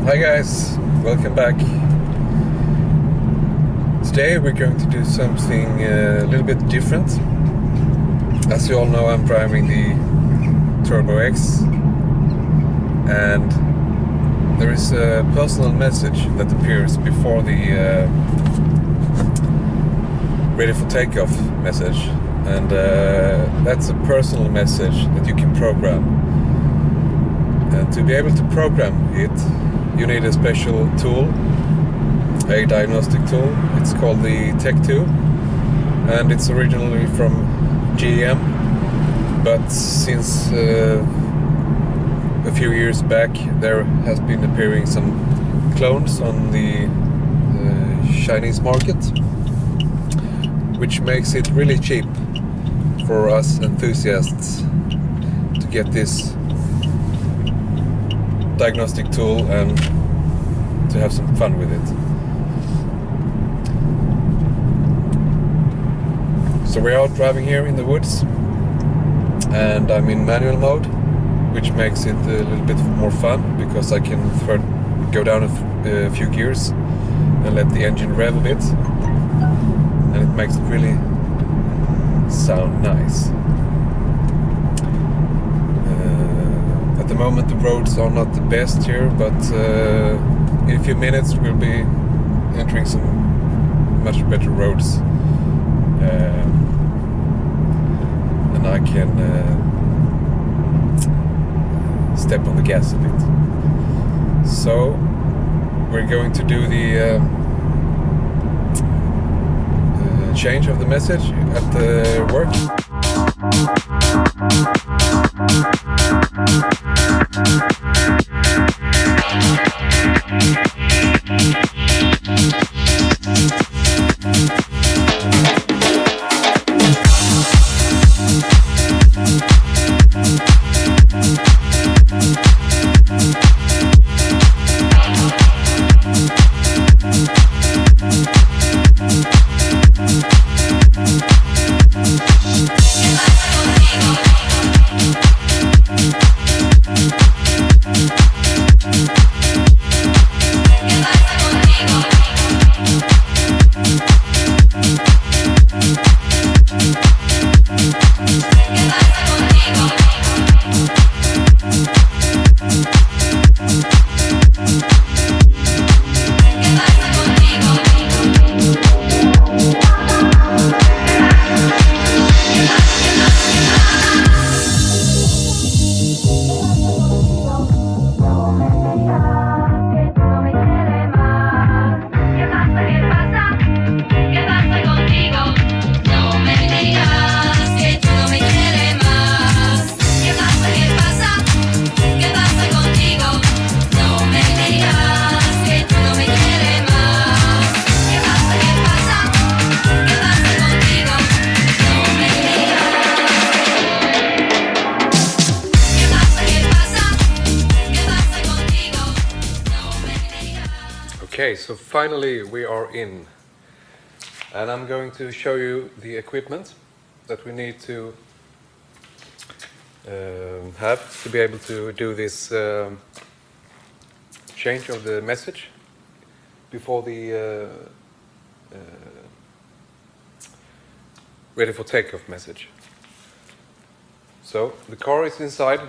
Hi guys, welcome back. Today we're going to do something a little bit different. As you all know, I'm driving the TurboX, and there is a personal message that appears before the ready for takeoff message, and that's a personal message that you can program. And to be able to program it, you need a special tool, a diagnostic tool. It's called the Tech 2, and it's originally from GM, but since a few years back there has been appearing some clones on the Chinese market, which makes it really cheap for us enthusiasts to get this diagnostic tool and to have some fun with it. So we're out driving here in the woods, and I'm in manual mode, which makes it a little bit more fun because I can go down a few gears and let the engine rev a bit, and it makes it really sound nice. At the moment the roads are not the best here, but in a few minutes we'll be entering some much better roads, and I can step on the gas a bit. So we're going to do the change of the message at the work. Okay, so finally we are in, and I'm going to show you the equipment that we need to have to be able to do this change of the message before the ready for takeoff message. So the car is inside,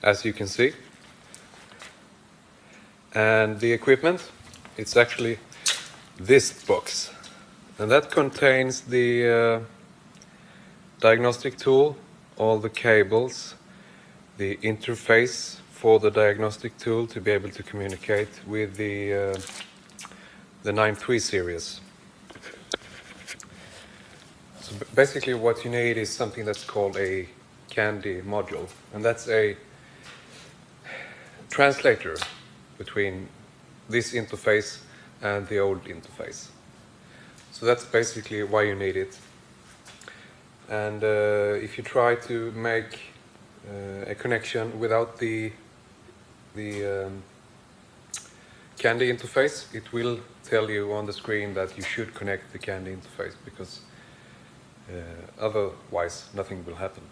as you can see. And the equipment, it's actually this box, and that contains the diagnostic tool, all the cables, the interface for the diagnostic tool to be able to communicate with the 9.3 series. So basically what you need is something that's called a CANDI module, and that's a translator between this interface and the old interface. So that's basically why you need it. And if you try to make a connection without the CANDI interface, it will tell you on the screen that you should connect the CANDI interface, because otherwise nothing will happen.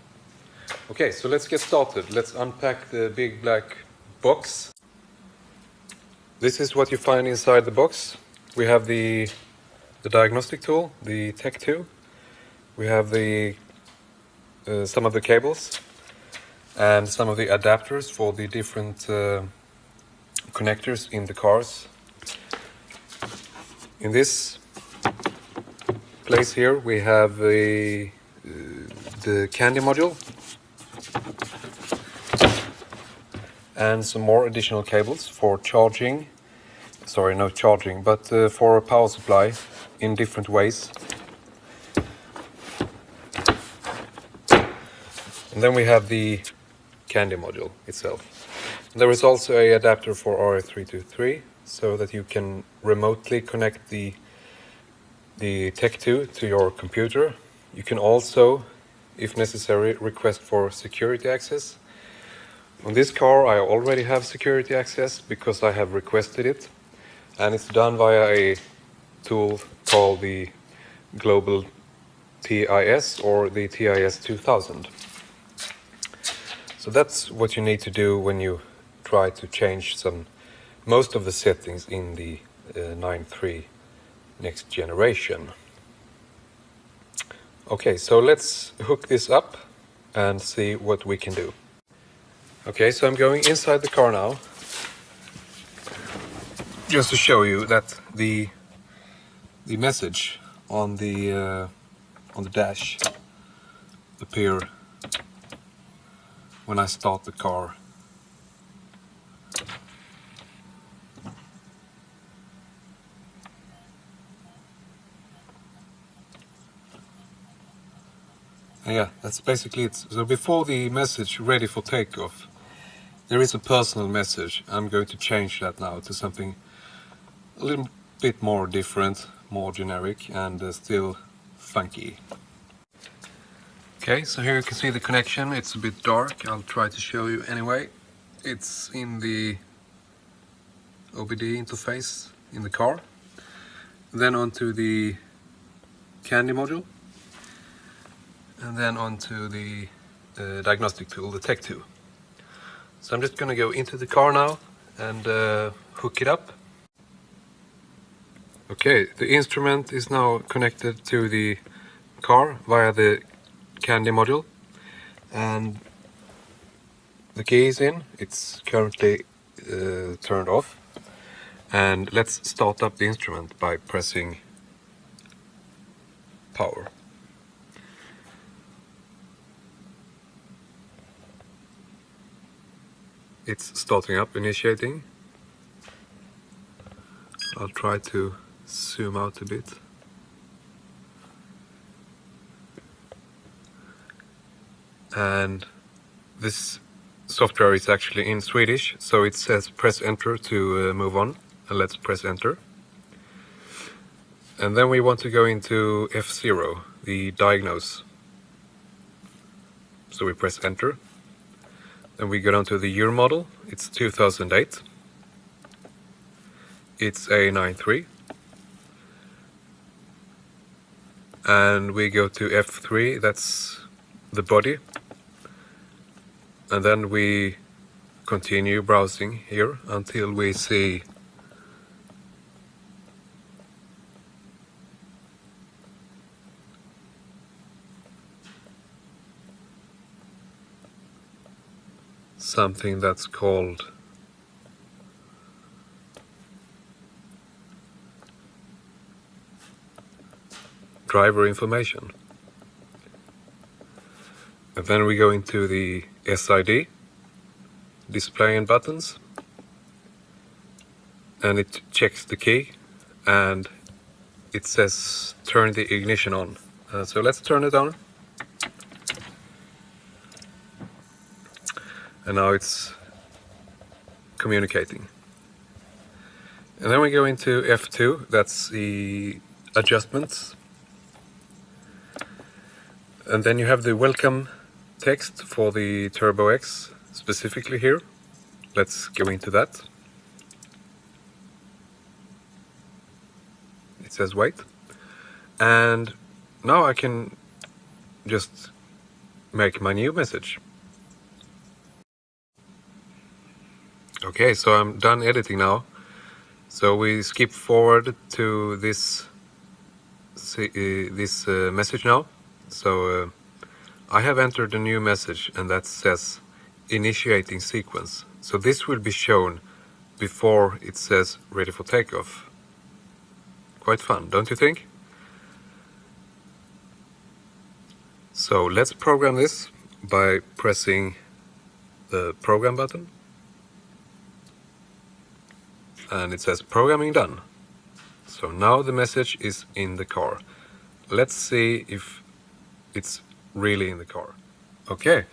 Okay, so let's get started. Let's unpack the big black box. This is what you find inside the box. We have the diagnostic tool, the Tech 2. We have the some of the cables and some of the adapters for the different connectors in the cars. In this place here we have the candy module and some more additional cables for charging, sorry, not charging, but for a power supply in different ways. And then we have the candy module itself. There is also an adapter for RS323 so that you can remotely connect the Tech 2 to your computer. You can also, if necessary, request for security access. On this car I already have security access because I have requested it, and it's done via a tool called the Global TIS or the TIS 2000. So that's what you need to do when you try to change most of the settings in the 9.3 next generation. Okay, so let's hook this up and see what we can do. Okay, so I'm going inside the car now, just to show you that the message on the dash appear when I start the car. And yeah, that's basically it. So before the message ready for takeoff, there is a personal message. I'm going to change that now to something a little bit more different, more generic, and still funky. Okay, so here you can see the connection. It's a bit dark. I'll try to show you anyway. It's in the OBD interface in the car. Then onto the candy module. And then onto the diagnostic tool, the Tech 2. So I'm just going to go into the car now and hook it up. Okay, the instrument is now connected to the car via the candy module, and the key is in. It's currently turned off, and let's start up the instrument by pressing power. It's starting up, initiating. I'll try to zoom out a bit. And this software is actually in Swedish, so it says press enter to move on, and let's press enter. And then we want to go into F0, the diagnose. So we press enter. Then we go down to the year model. It's 2008. It's a 9.3. And we go to F3, that's the body. And then we continue browsing here until we see something that's called driver information. And then we go into the SID, display and buttons, and it checks the key and it says turn the ignition on. So let's turn it on. And now it's communicating. And then we go into F2, that's the adjustments. And then you have the welcome text for the TurboX specifically here. Let's go into that. It says wait. And now I can just make my new message. Okay, so I'm done editing now. So we skip forward to this message now. So I have entered a new message, and that says initiating sequence. So this will be shown before it says ready for takeoff. Quite fun, don't you think? So let's program this by pressing the program button. And it says programming done. So now the message is in the car. Let's see if it's really in the car. Okay,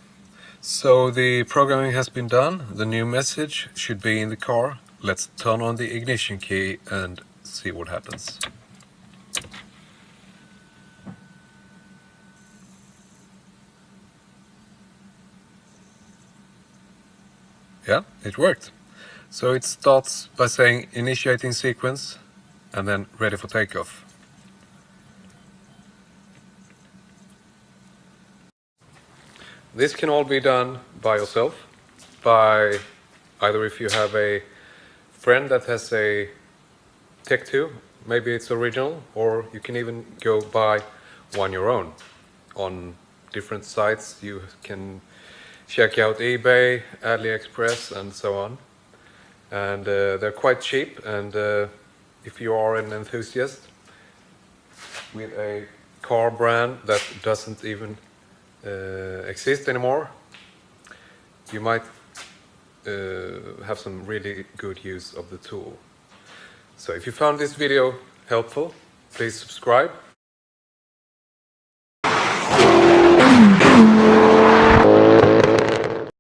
so the programming has been done. The new message should be in the car. Let's turn on the ignition key and see what happens. Yeah, it worked. So it starts by saying initiating sequence and then ready for takeoff. This can all be done by yourself, by either if you have a friend that has a Tech 2, maybe it's original, or you can even go buy one your own. On different sites you can check out eBay, AliExpress and so on. And they're quite cheap, and if you are an enthusiast with a car brand that doesn't even exist anymore, you might have some really good use of the tool. So if you found this video helpful, please subscribe.